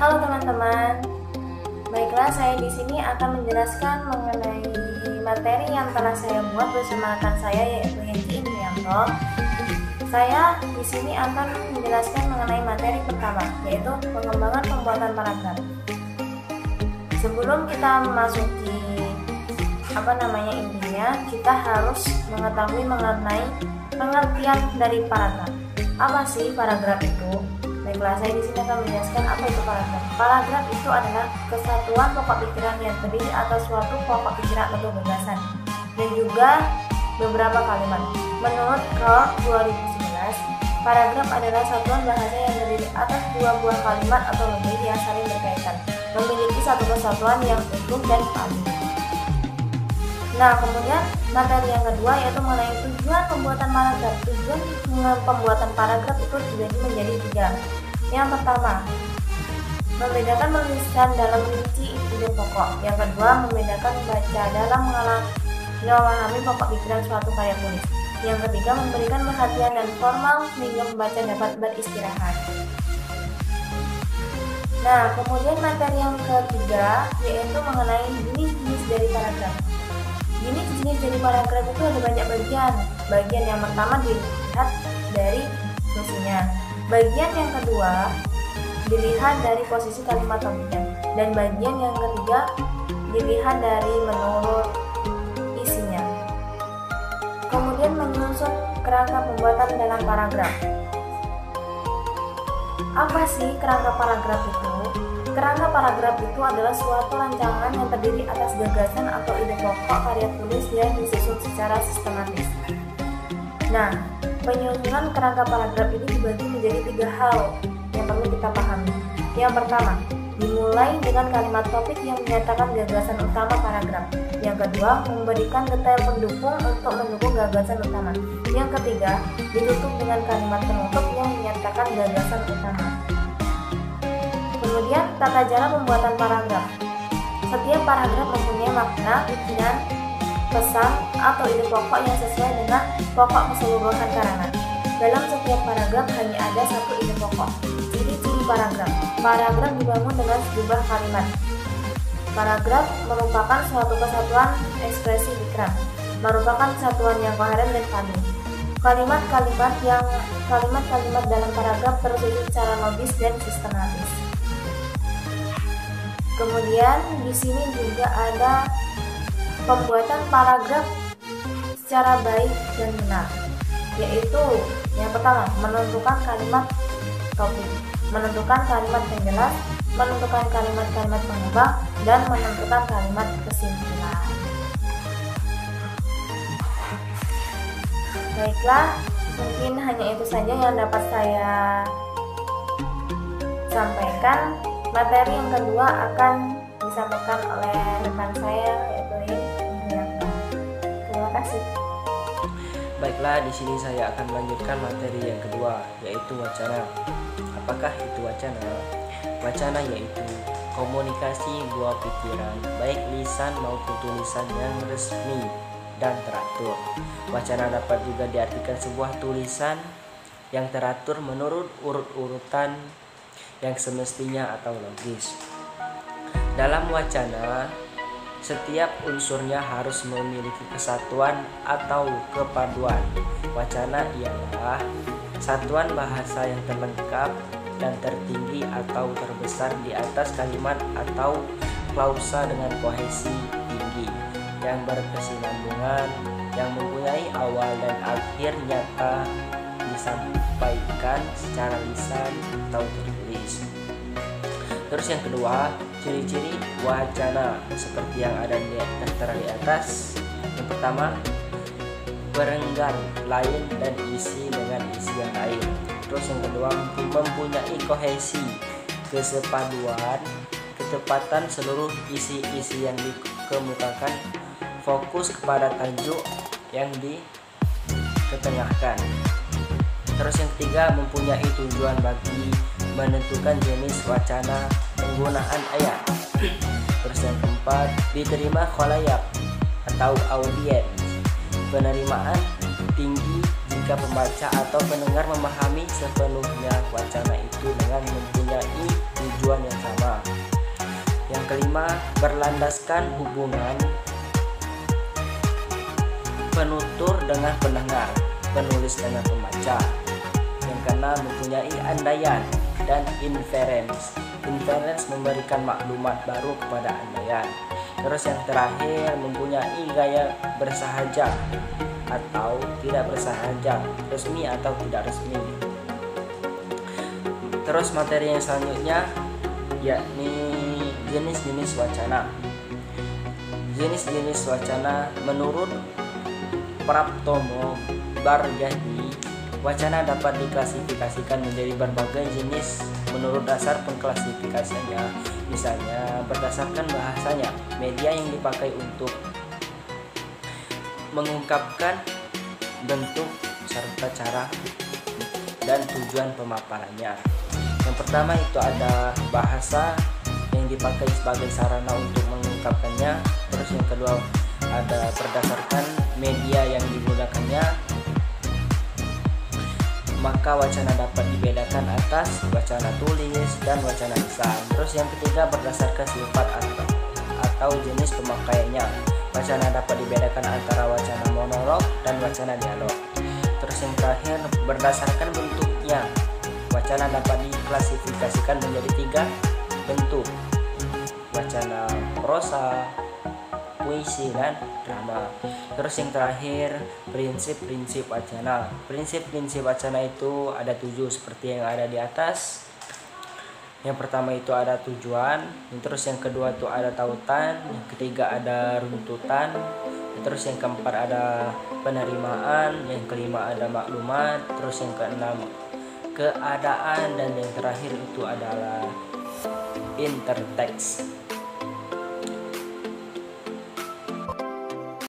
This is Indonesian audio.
Halo teman-teman, baiklah saya di sini akan menjelaskan mengenai materi yang telah saya buat bersama rekan saya yaitu Hengki Indrianto. Saya di sini akan menjelaskan mengenai materi pertama yaitu pengembangan pembuatan paragraf. Sebelum kita memasuki intinya, kita harus mengetahui mengenai pengertian dari paragraf. Apa sih paragraf itu? Baiklah, saya di sini akan menjelaskan apa itu paragraf. Paragraf itu adalah kesatuan pokok pikiran yang terdiri atas suatu pokok pikiran atau gagasan dan juga beberapa kalimat. Menurut Carl 2011, paragraf adalah satuan bahasa yang terdiri atas dua buah kalimat atau lebih yang saling berkaitan, memiliki satu kesatuan yang utuh dan valid. Nah, kemudian materi yang kedua yaitu mengenai tujuan pembuatan paragraf. Tujuan pembuatan paragraf itu dibagi menjadi tiga. Yang pertama, membedakan penulisan dalam rinci ide pokok. Yang kedua, membedakan membaca dalam memahami pokok pikiran suatu karya tulis. Yang ketiga, memberikan perhatian dan formal sehingga membaca dapat beristirahat. Nah, kemudian materi yang ketiga yaitu mengenai jenis-jenis dari paragraf. Jenis-jenis dari paragraf itu ada banyak bagian. Bagian yang pertama dilihat dari fungsinya. Bagian yang kedua dilihat dari posisi kalimat topiknya. Dan bagian yang ketiga dilihat dari menurut isinya. Kemudian menyusun kerangka pembuatan dalam paragraf. Apa sih kerangka paragraf itu? Kerangka paragraf itu adalah suatu rancangan yang terdiri atas gagasan atau ide pokok karya tulis yang disusun secara sistematis. Nah, penyusunan kerangka paragraf ini dibagi menjadi tiga hal yang perlu kita pahami. Yang pertama, dimulai dengan kalimat topik yang menyatakan gagasan utama paragraf. Yang kedua, memberikan detail pendukung untuk mendukung gagasan utama. Yang ketiga, ditutup dengan kalimat penutup yang menyatakan gagasan utama. Kemudian, tata cara pembuatan paragraf. Setiap paragraf mempunyai makna, pikiran, pesan, atau ide pokok yang sesuai dengan pokok keseluruhan karangan. Dalam setiap paragraf hanya ada satu ide pokok. Ciri-ciri paragraf. Paragraf dibangun dengan sejumlah kalimat. Paragraf merupakan suatu kesatuan ekspresi pikiran, merupakan satuan yang koheren dan valid. Kalimat-kalimat dalam paragraf tersusun secara logis dan sistematis. Kemudian di sini juga ada pembuatan paragraf secara baik dan benar, yaitu yang pertama menentukan kalimat topik, menentukan kalimat penjelas, menentukan kalimat-kalimat pengubah, dan menentukan kalimat kesimpulan. Baiklah, mungkin hanya itu saja yang dapat saya sampaikan. Materi yang kedua akan disampaikan oleh rekan saya yaitu Indrianto. Terima kasih. Baiklah, di sini saya akan melanjutkan materi yang kedua yaitu wacana. Apakah itu wacana? Wacana yaitu komunikasi buah pikiran, baik lisan maupun tulisan yang resmi dan teratur. Wacana dapat juga diartikan sebuah tulisan yang teratur menurut urut-urutan yang semestinya atau logis. Dalam wacana, setiap unsurnya harus memiliki kesatuan atau kepaduan. Wacana ialah satuan bahasa yang terlengkap dan tertinggi atau terbesar di atas kalimat atau klausa dengan kohesi tinggi, yang berkesinambungan, yang mempunyai awal dan akhir nyata, disampaikan secara lisan atau tertulis. Terus yang kedua, ciri-ciri wacana seperti yang ada tertera di atas. Yang pertama, berenggan lain dan isi dengan isi yang lain. Terus yang kedua, mempunyai kohesi, kesepaduan, ketepatan seluruh isi-isi yang dikemukakan, fokus kepada tajuk yang diketengahkan. Terus yang ketiga, mempunyai tujuan bagi menentukan jenis wacana, penggunaan ayat. Terus yang keempat, diterima khalayak atau audiens, penerimaan tinggi jika pembaca atau pendengar memahami sepenuhnya wacana itu. yaitu dengan mempunyai tujuan yang sama. Yang kelima, berlandaskan hubungan penutur dengan pendengar, penulis dengan pembaca. Yang keenam, mempunyai andaian dan inference. Inference memberikan maklumat baru kepada andaian. Terus yang terakhir, mempunyai gaya bersahaja atau tidak bersahaja, resmi atau tidak resmi. Terus materi yang selanjutnya yakni jenis-jenis wacana. Jenis-jenis wacana menurut Praptomo Barjadi, wacana dapat diklasifikasikan menjadi berbagai jenis menurut dasar pengklasifikasiannya. Misalnya berdasarkan bahasanya, media yang dipakai untuk mengungkapkan bentuk serta cara dan tujuan pemaparannya. Yang pertama itu ada bahasa yang dipakai sebagai sarana untuk mengungkapkannya. Terus yang kedua ada berdasarkan media yang digunakannya. Maka wacana dapat dibedakan atas wacana tulis dan wacana lisan. Terus yang ketiga berdasarkan sifat atau jenis pemakaiannya. Wacana dapat dibedakan antara wacana monolog dan wacana dialog. Terus yang terakhir berdasarkan bentuknya. Wacana dapat diklasifikasikan menjadi 3 bentuk: wacana prosa, puisi, dan drama. Terus yang terakhir prinsip-prinsip wacana. Prinsip-prinsip wacana itu ada 7 seperti yang ada di atas. Yang pertama itu ada tujuan, terus yang kedua itu ada tautan, yang ketiga ada runtutan, terus yang keempat ada penerimaan, yang kelima ada maklumat, terus yang keenam keadaan, dan yang terakhir itu adalah interteks.